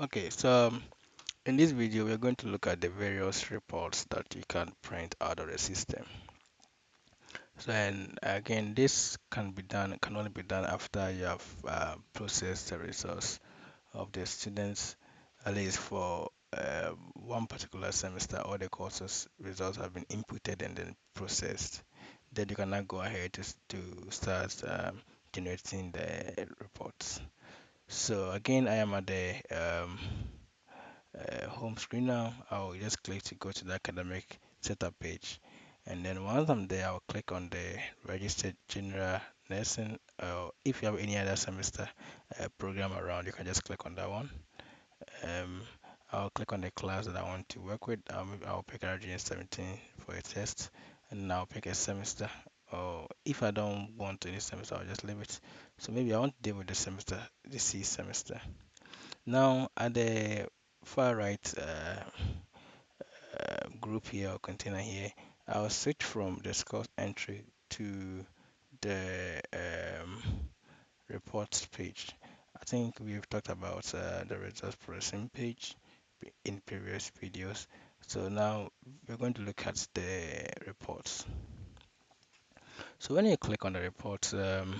Okay, so in this video, we're going to look at the various reports that you can print out of the system. So, and again, this can only be done after you have processed the results of the students, at least for one particular semester, all the courses results have been inputted and then processed. Then you can now go ahead to start generating the reports. So again, I am at the home screen now. I'll just click to go to the academic setup page, and then once I'm there, I'll click on the registered general nursing. If you have any other semester program around, you can just click on that one. um, I'll click on the class that I want to work with. I'll pick RGN 17 for a test, and I'll pick a semester. Or if I don't want any semester, I'll just leave it. So maybe I want to deal with the semester, the C semester. Now at the far right group here or container here, I'll switch from the course entry to the reports page. I think we've talked about the results processing page in previous videos. So now we're going to look at the reports. So when you click on the reports, um,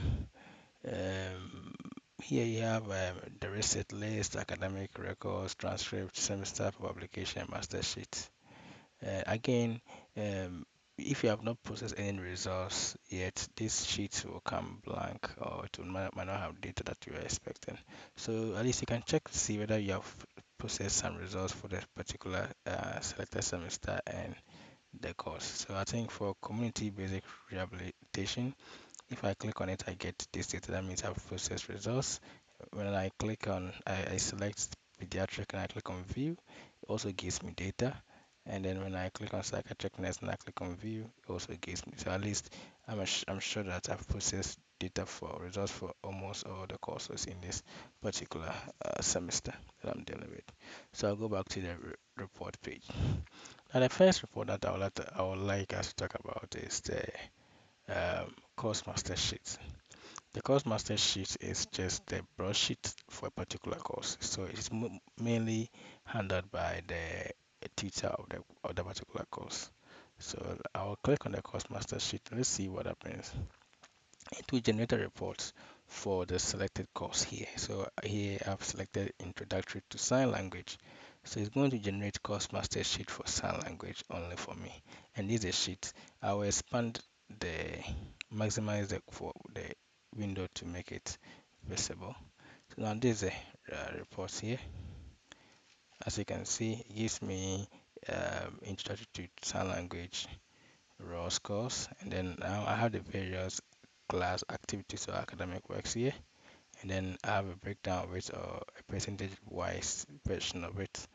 here you have the receipt list, academic records, transcript, semester publication, master sheet. Again, um, if you have not processed any results yet, this sheet will come blank or it might not have data that you are expecting. So at least you can check to see whether you have processed some results for the particular selected semester and the course. So I think for community basic rehabilitation, if I click on it, I get this data. That means I've processed results. When I click on, I select pediatric and I click on view, it also gives me data. And then when I click on psychiatric nurse and I click on view, it also gives me. So at least I'm sure that I've processed data for results for almost all the courses in this particular semester that I'm dealing with. So I'll go back to the report page. Now the first report that I would like us to talk about is the course master sheet. The course master sheet is just the broadsheet for a particular course. So it's mainly handled by the teacher of the particular course. So I'll click on the course master sheet. Let's see what happens. It will generate a report for the selected course here. So here I've selected introductory to sign language. So it's going to generate course master sheet for sign language only for me. And this is a sheet. I will expand the maximize the for the window to make it visible. So now this is a report here. As you can see, it gives me introductory to sign language raw scores, and then now I have the various class activities or academic works here, and then I have a breakdown of it or a percentage wise version of it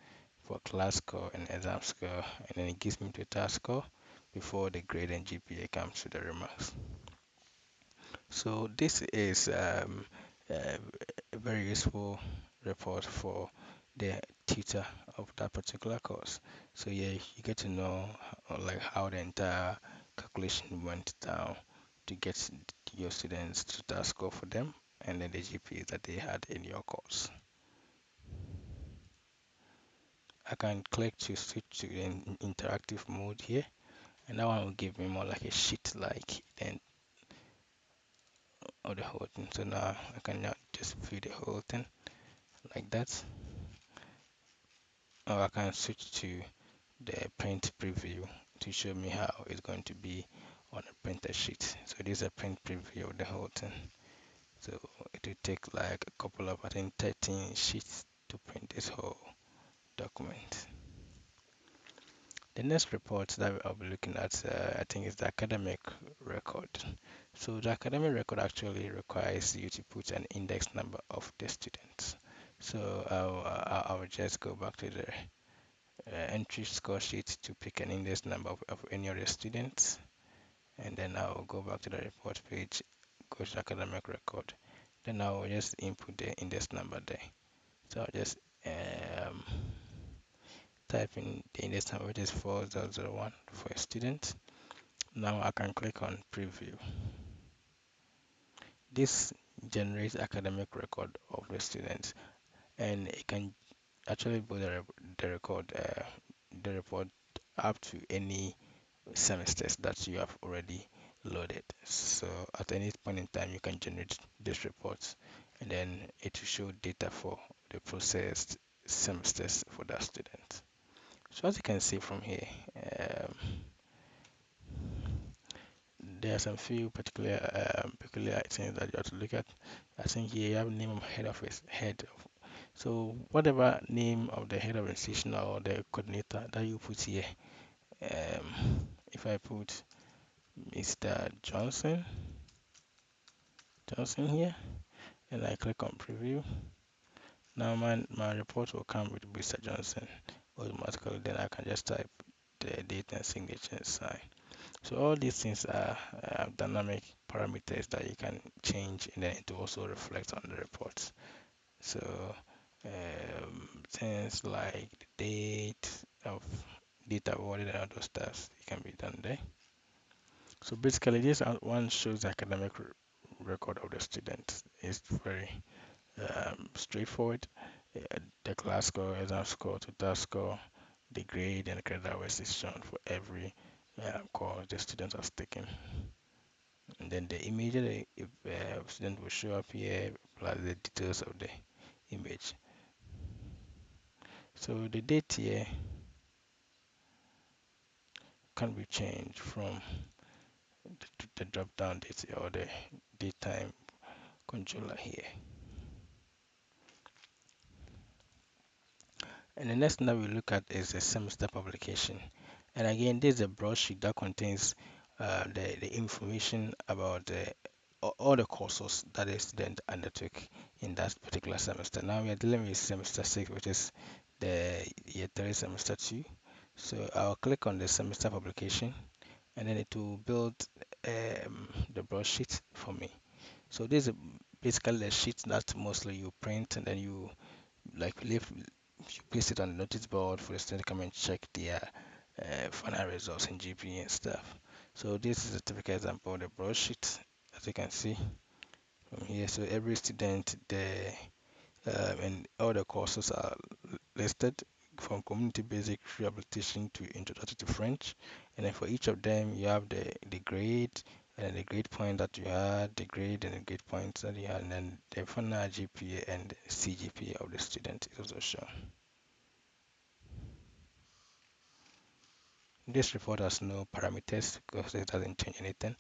for class score and exam score, and then it gives me total score before the grade and GPA comes to the remarks. So this is a very useful report for the tutor of that particular course. So yeah, you get to know like how the entire calculation went down to get your students to that score for them, and then the GPA that they had in your course. I can click to switch to the interactive mode here, and that one will give me more like a sheet like then of the whole thing. So now I can now just view the whole thing like that, or I can switch to the print preview to show me how it's going to be on a printed sheet. So this is a print preview of the whole thing. So it will take like a couple of, I think, 13 sheets to print this whole document. The next report that I'll be looking at, I think, is the academic record. So the academic record actually requires you to put an index number of the students. So I'll just go back to the entry score sheet to pick an index number of any of the students, and then I'll go back to the report page, go to academic record, then I'll just input the index number there. So I'll just type in the index number, which is 4001 for a student. Now I can click on preview. This generates academic record of the students, and it can actually put the report up to any semesters that you have already loaded. So at any point in time, you can generate this report, and then it will show data for the processed semesters for that student. So as you can see from here, um, there are some few peculiar things that you have to look at. I think here you have name of head office, head of, so whatever name of the head of institution or the coordinator that you put here, if I put Mr. Johnson here, and I click on preview, now my report will come with Mr. Johnson automatically. Then I can just type the date and signature and sign. So all these things are dynamic parameters that you can change, and then it will also reflect on the reports. So things like the date of data awarded and other stuff, it can be done there. So basically, this one shows the academic record of the student. It's very straightforward. The class score, exam score, total score, the grade, and the credit hours is shown for every course the student has taken. And then the image of the student will show up here, plus the details of the image. So the date here can be changed from the drop down date or the daytime controller here. And the next thing that we look at is the semester publication. And again, this is a broadsheet that contains the information about all the courses that a student undertook in that particular semester. Now we are dealing with semester 6, which is the year 3 semester 2. So I'll click on the semester publication, and then it will build the broadsheet for me. So this is basically the sheet that mostly you print, and then you leave, you paste it on the notice board for the student to come and check their final results in GPA and stuff. So this is a typical example of the broadsheet, as you can see from here. So every student, and all the courses are listed from community basic rehabilitation to introduction to French. And then for each of them, you have the grade, and then the grade point that you had, the grade and the grade points that you had, and then the final GPA and CGPA of the student is also shown. This report has no parameters because it doesn't change anything.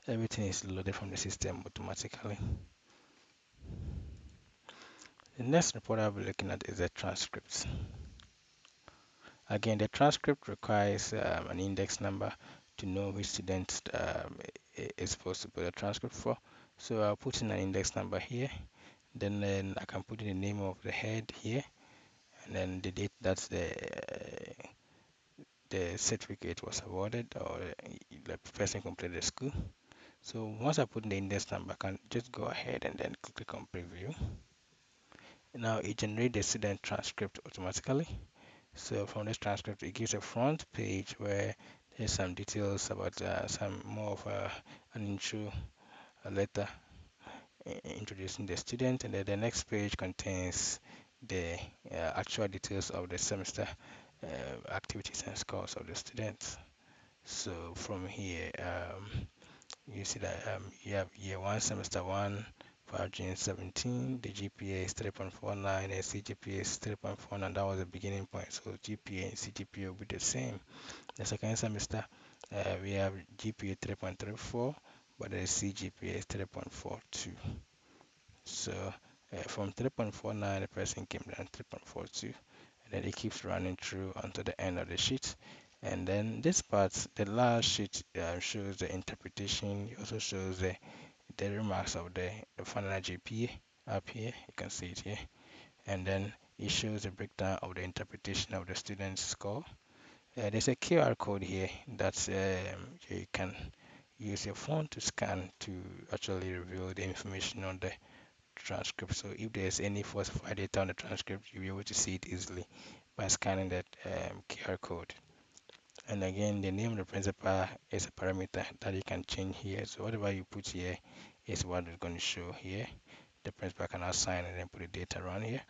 Everything is loaded from the system automatically. The next report I'll be looking at is the transcripts. Again, the transcript requires an index number to know which student is supposed to put a transcript for. So I'll put in an index number here. Then I can put in the name of the head here, and then the date that the certificate was awarded, or the person completed the school. So once I put in the index number, I can just go ahead and then click on preview. Now it generates the student transcript automatically. So from this transcript, it gives a front page where there's some details about some more of an intro, a letter introducing the student, and then the next page contains the actual details of the semester activities and scores of the students. So from here, you see that you have year 1, semester 1 for June 17. The GPA is 3.49 and CGPA is 3.49. That was the beginning point. So GPA and CGPA will be the same. The second semester, we have GPA 3.34, but the CGPA is 3.42. So from 3.49, the person came down to 3.42, and then it keeps running through until the end of the sheet. And then this part, the last sheet, shows the interpretation. It also shows the remarks of the final GPA up here. You can see it here. And then it shows a breakdown of the interpretation of the student's score. There's a QR code here that you can use your phone to scan to actually reveal the information on the transcript. So if there's any falsified data on the transcript, you'll be able to see it easily by scanning that QR code. And again, the name of the principal is a parameter that you can change here. So whatever you put here is what is going to show here. The principal can assign and then put the data around here.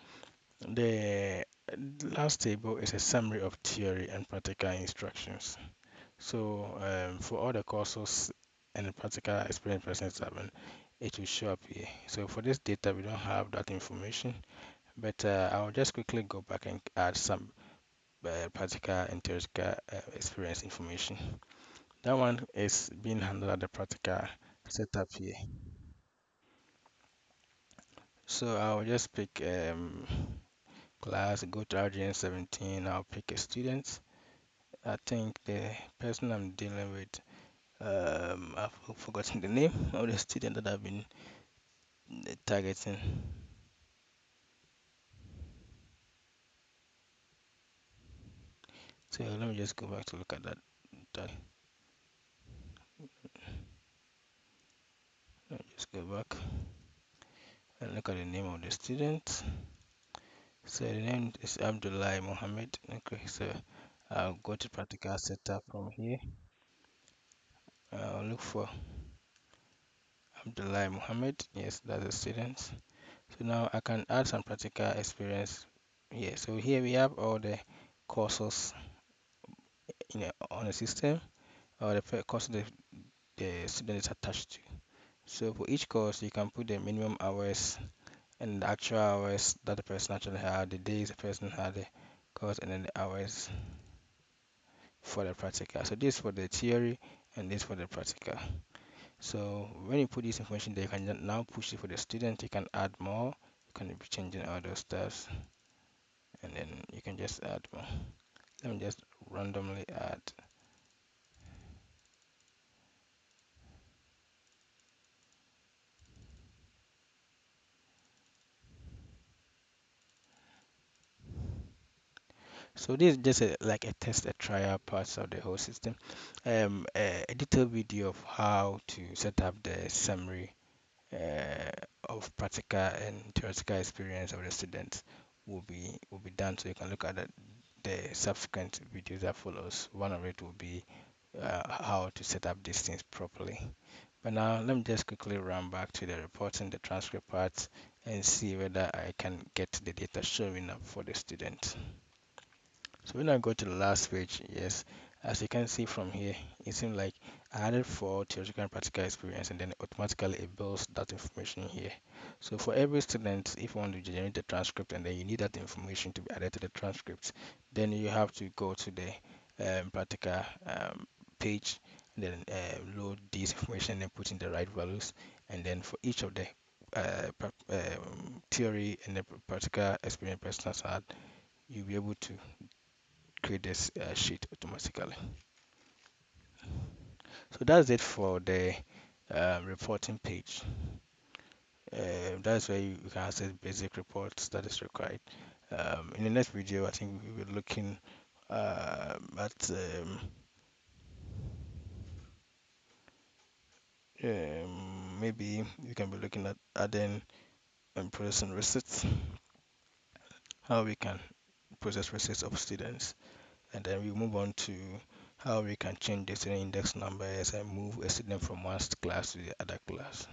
The The last table is a summary of theory and practical instructions. So for all the courses and the practical experience persons having, it will show up here. So for this data, we don't have that information, but I'll just quickly go back and add some practical and theoretical experience information. That one is being handled at the practical setup here. So I'll just pick class, go to RGN 17, I'll pick a student. I think the person I'm dealing with, I've forgotten the name of the student that I've been targeting. So let me just go back to look at that. Let me just go back and look at the name of the student. So the name is Abdullah Mohammed. Okay, so I'll go to practical setup from here. I'll look for Abdullah Mohammed. Yes, that's the student. So now I can add some practical experience here. So here we have all the courses on the system, or the course the student is attached to. So for each course, you can put the minimum hours and the actual hours that the person actually had, the days the person had the course, and then the hours for the practical. So this for the theory and this for the practical. So when you put this information there, you can now push it for the student. You can add more. You can be changing all those stuff, and then you can just add more. Let me just randomly add. So this is just like a test, a trial parts of the whole system. A detailed video of how to set up the summary uh, of practical and theoretical experience of the students will be done. So you can look at the subsequent videos that follows. One of it will be how to set up these things properly. But now let me just quickly run back to the reporting, the transcript part, and see whether I can get the data showing up for the student. So when I go to the last page, yes, as you can see from here, it seems like I added for theoretical and practical experience, and then automatically it builds that information here. So for every student, if you want to generate the transcript and then you need that information to be added to the transcript, then you have to go to the practical page and then load this information and put in the right values. And then for each of the theory and the practical experience personas had, you'll be able to create this sheet automatically. So that's it for the reporting page. That's where you can access basic reports that is required. In the next video, I think we will be looking at maybe we can be looking at adding and processing receipts, how we can process receipts of students, and then we move on to how we can change the student index numbers and move a student from one class to the other class.